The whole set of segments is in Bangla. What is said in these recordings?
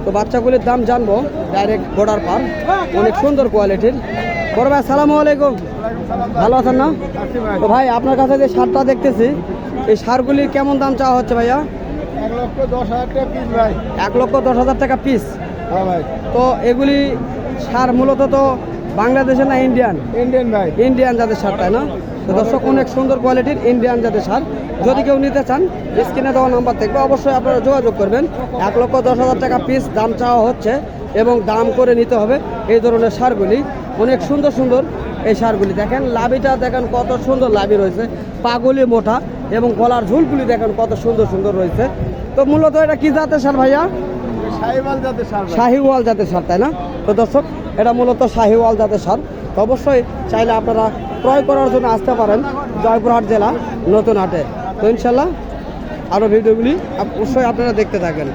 তো বাচ্চাগুলির দাম জানবো ডাইরেক্ট বর্ডার পার, অনেক সুন্দর কোয়ালিটির। বড় ভাই আসসালামু আলাইকুম, ভালো আছেন না? তো ভাই আপনার কাছে যে সারটা দেখতেছি, এই সারগুলির কেমন দাম চাওয়া হচ্ছে ভাইয়া? 1,10,000 টাকা পিস ভাই। 1,10,000 টাকা পিস। হ্যাঁ ভাই। তো এগুলি সার মূলত তো বাংলাদেশের না ইন্ডিয়ান? ইন্ডিয়ান ভাই। ইন্ডিয়ান জাতের সার, তাই না? তো দর্শক অনেক সুন্দর কোয়ালিটির ইন্ডিয়ান জাতের সার। যদি কেউ নিতে চান স্ক্রিনে দেওয়া নাম্বার থাকবে, অবশ্যই আপনারা যোগাযোগ করবেন। 1,10,000 টাকা পিস দাম চাওয়া হচ্ছে এবং দাম করে নিতে হবে এই ধরনের সারগুলি। অনেক সুন্দর সুন্দর এই সারগুলি দেখেন, লাভিটা দেখেন কত সুন্দর লাভি রয়েছে, পাগুলি মোটা এবং গলার ঝুলগুলি দেখেন কত সুন্দর সুন্দর রয়েছে। তো মূলত এটা কি জাতের সার ভাইয়া? শাহিওয়াল জাতের সার। শাহিওয়াল জাতের সার, তাই না? তো দর্শক এটা মূলত শাহিওয়াল জাতের সার। তো অবশ্যই চাইলে আপনারা ক্রয় করার জন্য আসতে পারেন জয়পুরহাট জেলা নতুন হাটে। তো ইনশাল্লাহ আরও ভিডিওগুলি অবশ্যই আপনারা দেখতে থাকেন।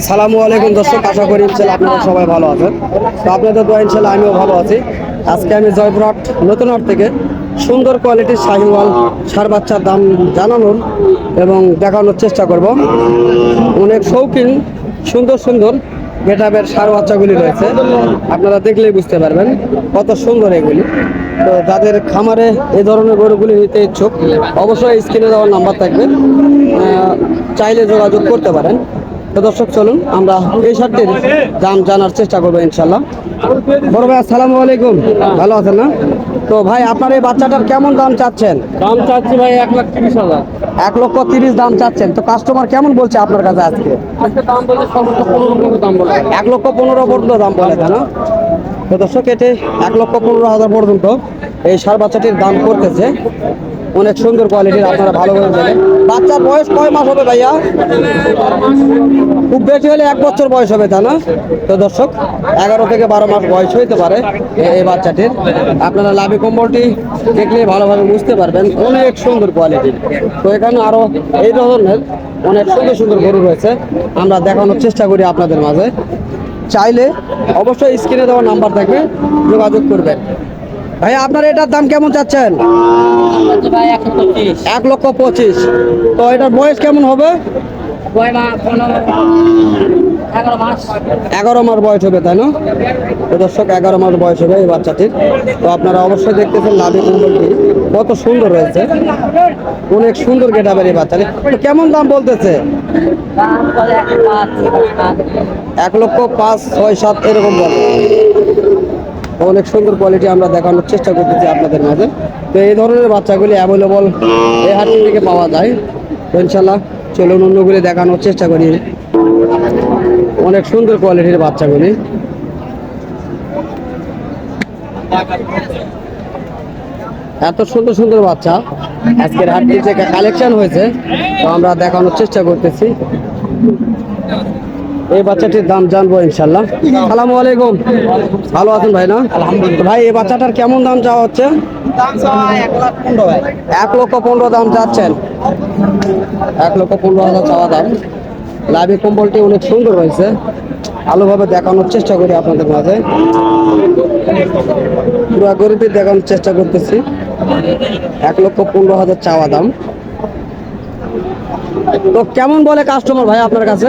সালামু আলাইকুম দর্শক, আশা করি ইনশাল্লাহ আপনারা সবাই ভালো আছেন। তো আপনাদের দোয়া ইনশাল্লাহ আমিও ভালো আছি। আজকে আমি জয়পুরহাট নতুন হাট থেকে সুন্দর কোয়ালিটির শাহিওয়াল ষাঁড় বাচ্চার দাম জানানোর এবং দেখানোর চেষ্টা করব। অনেক শৌখিন সুন্দর সুন্দর গেটাবের ষাঁড় বাচ্চাগুলি রয়েছে, আপনারা দেখলেই বুঝতে পারবেন কত সুন্দর এগুলি। তো যাদের খামারে এই ধরনের গরুগুলি নিতে ইচ্ছুক অবশ্যই স্ক্রিনে দেওয়ার নাম্বার থাকবে, চাইলে যোগাযোগ করতে পারেন। তো দর্শক চলুন আমরা এই শার্টটির দাম জানার চেষ্টা করবো ইনশাল্লাহ। বড় ভাই আসসালামু আলাইকুম, ভালো আছেন না? তো ভাই আপনার এই বাচ্চাটার কেমন দাম চাচ্ছেন? দাম চাচ্ছি ভাই 1,30,000। 1,30,000 দাম চাচ্ছেন। তো কাস্টমার কেমন বলছে আপনার কাছে আজকে? দাম বলছে সর্বোচ্চ 15 দাম বলে। 1,15,000 পর্যন্ত দাম বলে, তাই না? তো দর্শক এটি 1,15,000 পর্যন্ত এই ষাঁড় বাচ্চাটির দাম করতেছে। অনেক সুন্দর কোয়ালিটির, আপনারা ভালো করে জানেন। বাচ্চার বয়স কয় মাস হবে ভাইয়া? খুব বেশি হলে 1 বছর বয়স হবে, তাই না? তো দর্শক 11 থেকে 12 মাস বয়স হইতে পারে এই বাচ্চাটির। আপনারা লাভি কম্বলটি দেখলে ভালোভাবে বুঝতে পারবেন, অনেক সুন্দর কোয়ালিটির। তো এখানে আরো এই ধরনের অনেক সুন্দর সুন্দর গরু রয়েছে, আমরা দেখানোর চেষ্টা করি আপনাদের মাঝে। চাইলে অবশ্যই স্ক্রিনে দেওয়া নাম্বার থাকবে, যোগাযোগ করবেন। ভাই আপনার এটার দাম কেমন চাচ্ছেন? 1,25,000। তো এটার বয়স কেমন হবে? 11 মাস বয়স হবে, তাই না? তো দর্শক 11 মাস বয়স হবে এই বাচ্চাটির। তো আপনারা অবশ্যই দেখতেছেন লাভি কুণ্ডলটি কত সুন্দর রয়েছে, অনেক সুন্দর গেটাবের এই বাচ্চাটি। তো কেমন দাম বলতেছে? 1,05,000, 6, 7 এরকম বলে। অনেক সুন্দর কোয়ালিটি আমরা দেখানোর চেষ্টা করতেছি আপনাদের মাঝে। তো এই ধরনের বাচ্চাগুলি অ্যাভেলেবল এই হাটটি থেকে পাওয়া যায়। তো ইনশাল্লাহ চলুন অন্যগুলি দেখানোর চেষ্টা করি। অনেক সুন্দর কোয়ালিটির বাচ্চাগুলি। এত সুন্দর সুন্দর বাচ্চা আজকের হাটটি থেকে কালেকশন হয়েছে, তো আমরা দেখানোর চেষ্টা করতেছি। এই বাচ্চাটির দাম জানবো ইনশাল্লাহ। আসসালামু আলাইকুম, ভালো আছেন ভাই না? আলহামদুলিল্লাহ। ভাই এই বাচ্চাটার কেমন দাম চাওয়া হচ্ছে? 1,15,000 দাম চাচ্ছেন। 1,15,000 চাওয়া দাম। লাভি কম্বলটি অনেক সুন্দর হয়েছে, ভালোভাবে দেখানোর চেষ্টা করি আপনাদের মাঝে। পুরো গরুটি দেখানোর চেষ্টা করতেছি। 1,15,000 চাওয়া দাম। তো কেমন বলে কাস্টমার ভাই আপনার কাছে?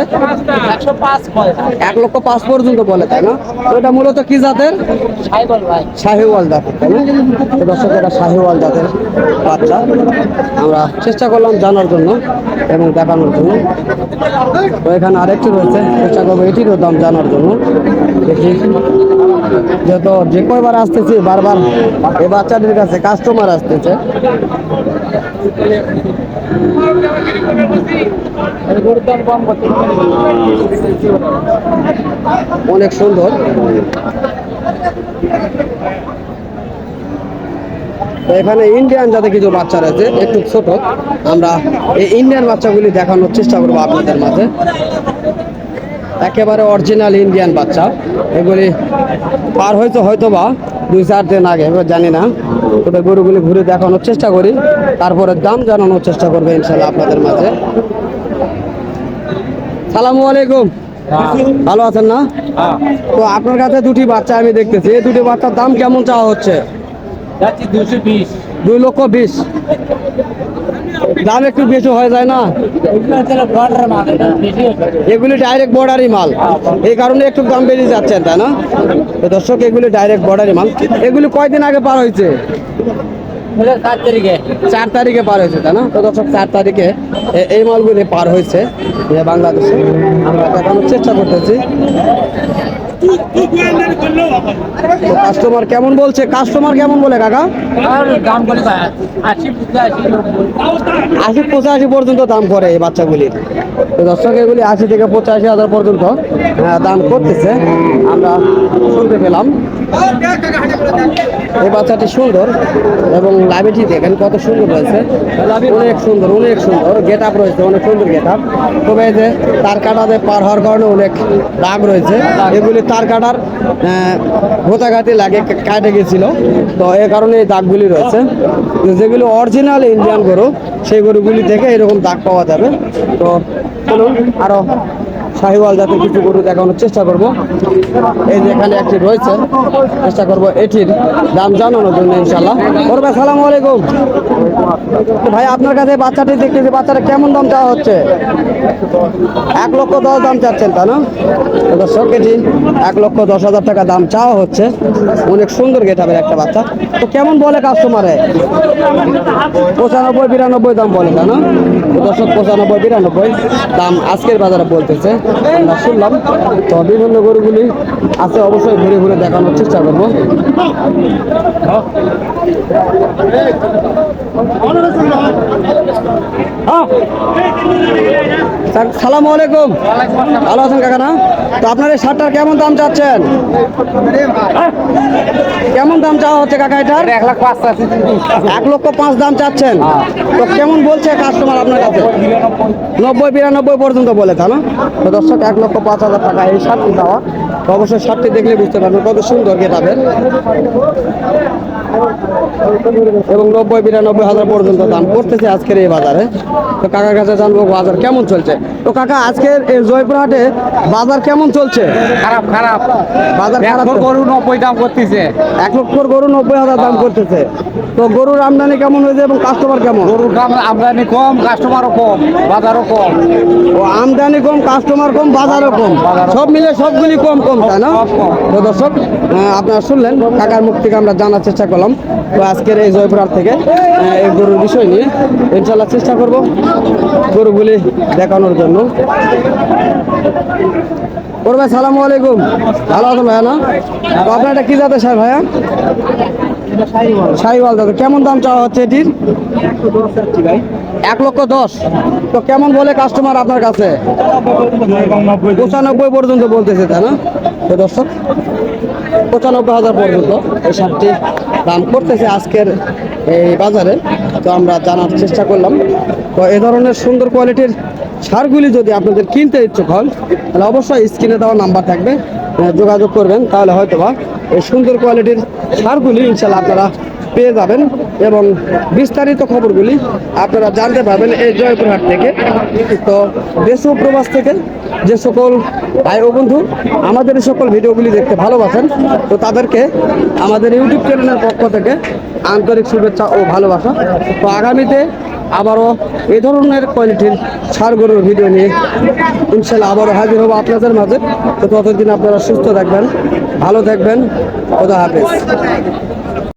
1,05,000 পর্যন্ত বলে, তাই না? তো এটা মূলত কি জাতের? শাহিওয়াল জাতের, তাই না? তো দর্শক এটা শাহিওয়াল জাতের বাচ্চা, আমরা চেষ্টা করলাম জানার জন্য এবং দেখানোর জন্য। তো এখানে আরেকটি রয়েছে, চেষ্টা করবো এটিরও দাম জানার জন্য। দেখি যেহেতু যে কয়বার আসতেছি বারবার এই বাচ্চাটির কাছে কাস্টমার আসতেছে। অনেক সুন্দর। এখানে ইন্ডিয়ান জাতে কিছু বাচ্চা রয়েছে একটু ছোট, আমরা এই ইন্ডিয়ান বাচ্চাগুলি দেখানোর চেষ্টা করবো আপনাদের মাঝে। একেবারে অরিজিনাল ইন্ডিয়ান বাচ্চা এগুলি। পার হয়তো বা 2-4 দিন আগে, জানি না। তবে গরুগুলি ঘুরে দেখানোর চেষ্টা করি, তারপরে দাম জানানোর চেষ্টা করবে ইনশাল্লাহ আপনাদের মাঝে। সালামু আলাইকুম, ভালো আছেন না? তো আপনার কাছে দুটি বাচ্চা আমি দেখতেছি, এই দুটি বাচ্চার দাম কেমন চাওয়া হচ্ছে? 220। 2,20,000। দাম একটু বেশি হয়ে যায় না? এগুলি ডাইরেক্ট বর্ডারি মাল, এই কারণে একটু দাম বেড়ে যাচ্ছে, তাই না? তো দর্শক, এগুলি ডাইরেক্ট বর্ডারি মাল। এগুলি কয়দিন আগে পার হয়েছে? 4 তারিখে পার হয়েছে, তাই না? তো দর্শক, 4 তারিখে এই মালগুলি পার হয়েছে বাংলাদেশে। আমরা দেখানোর চেষ্টা করতেছি। তো কাস্টমার কেমন বলছে? কাস্টমার কেমন বলে কাকা? 80-85 পর্যন্ত দাম করে এই বাচ্চাগুলির। তো দর্শক, এগুলি 80 থেকে 85,000 পর্যন্ত দাম করতেছে, আমরা শুনতে পেলাম। এই বাচ্চাটি সুন্দর এবং লাভিটি দেখেন কত সুন্দর রয়েছে, অনেক সুন্দর, অনেক সুন্দর গেট আপ রয়েছে, অনেক সুন্দর গেট আপ। তবে এই যে তার কাটাতে পার হওয়ার কারণে অনেক দাগ রয়েছে, এগুলি তার কাটার গোতাঘাটি লাগে কাটে গেছিল, তো এই কারণে এই দাগগুলি রয়েছে। যেগুলো অরিজিনাল ইন্ডিয়ান গরু, সেই গরুগুলি থেকে এরকম দাগ পাওয়া যাবে। তো চলুন আরো শাহিওয়াল জাতের কিছু গরু দেখানোর চেষ্টা করব। এই যে এখানে একটি রয়েছে, চেষ্টা করব এটির দাম জানানোর জন্য ইনশাল্লাহ। ভাই, আসসালামু আলাইকুম। তো ভাই, আপনার কাছে বাচ্চাটি দেখতেছি, বাচ্চাটা কেমন দাম চাওয়া হচ্ছে? 1,10,000 দাম চাচ্ছেন, তা না? তো দর্শক, এটি 1,10,000 টাকা দাম চাওয়া হচ্ছে। অনেক সুন্দর গেটাবের একটা বাচ্চা। তো কেমন বলে কাস্টমারে? 95-92 দাম বলে, তা না? তো দর্শক, 95-92 দাম আজকের বাজারে বলতেছে, আমরা শুনলাম। তো বিভিন্ন গরুগুলি আছে, অবশ্যই ঘুরে ঘুরে দেখানোর চেষ্টা করবো। সালামু আলাইকুম। ভালো আছেন কাকা? না, তো আপনার এই শার্টটার কেমন দাম চাচ্ছেন? কেমন দাম চাওয়া হচ্ছে কাকা এটার? 1,05,000 দাম চাচ্ছেন। তো কেমন বলছে কাস্টমার আপনার কাছে? 90-92 পর্যন্ত বলে, তা না? তো দর্শক, 1,05,000 টাকা এই শার্টটি দেওয়া। তো অবশ্যই শার্টটি দেখলে বুঝতে পারবেন কত সুন্দর গেটাবের, এবং 90-92,000 পর্যন্ত দাম করতেছে আজকের এই বাজারে। তো কাকার কাছে জানবো বাজার কেমন চলছে। তো কাকা, আজকের এই জয়পুরহাটে বাজার কেমন চলছে? খারাপ বাজার খারাপ। গরু 90 দাম করতেছে। 1 লক্ষর গরু 90,000 দাম করতেছে। তো গরুর আমদানি কেমন হয়েছে এবং কাস্টমার কেমন? গরুর দাম আমদানি কম, কাস্টমারও কম, বাজারও কম। ও, আমদানি কম, কাস্টমার কম, বাজারও কম, সব মিলে সবগুলি কম কম, তাই না? তো দর্শক, আপনারা শুনলেন কাকার মুখ থেকে আমরা জানার চেষ্টা করলাম। তো আজকের এই জয়পুরহাট থেকে এই গরুর বিষয় নিয়ে ইনশাল্লাহ চেষ্টা করব গরুগুলি দেখানোর জন্য। ভাই, সালামু আলাইকুম। ভালো আছেন ভাইয়া? না, তো আপনার এটা কি জাতের সার ভাইয়া? শাহিওয়াল জাতের। কেমন দাম চাওয়া হচ্ছে এটির? 1,10,000। তো কেমন বলে কাস্টমার আপনার কাছে? 95 পর্যন্ত বলতেছে, তাই না? তো দর্শক, 95,000 পর্যন্ত এই শার্টটি দাম করতেছে আজকের এই বাজারে। তো আমরা জানার চেষ্টা করলাম। তো এই ধরনের সুন্দর কোয়ালিটির সারগুলি যদি আপনাদের কিনতে ইচ্ছুক হন, তাহলে অবশ্যই স্ক্রিনে দেওয়া নাম্বার থাকবে, যোগাযোগ করবেন। তাহলে হয়তোবা এই সুন্দর কোয়ালিটির সারগুলি ইনশাল্লাহ আপনারা পেয়ে যাবেন, এবং বিস্তারিত খবরগুলি আপনারা জানতে পারবেন এই জয়পুরহাট থেকে। তো দেশ ও প্রবাস থেকে যে সকল ভাই ও বন্ধু আমাদের এই সকল ভিডিওগুলি দেখতে ভালোবাসেন, তো তাদেরকে আমাদের ইউটিউব চ্যানেলের পক্ষ থেকে আন্তরিক শুভেচ্ছা ও ভালোবাসা। তো আগামীতে আবারও এই ধরনের কোয়ালিটির ষাঁড় গরুর ভিডিও নিয়ে ইনশাল্লাহ আবারও হাজির হবো আপনাদের মাঝে। তো ততদিন আপনারা সুস্থ থাকবেন, ভালো থাকবেন। খোদা হাফেজ।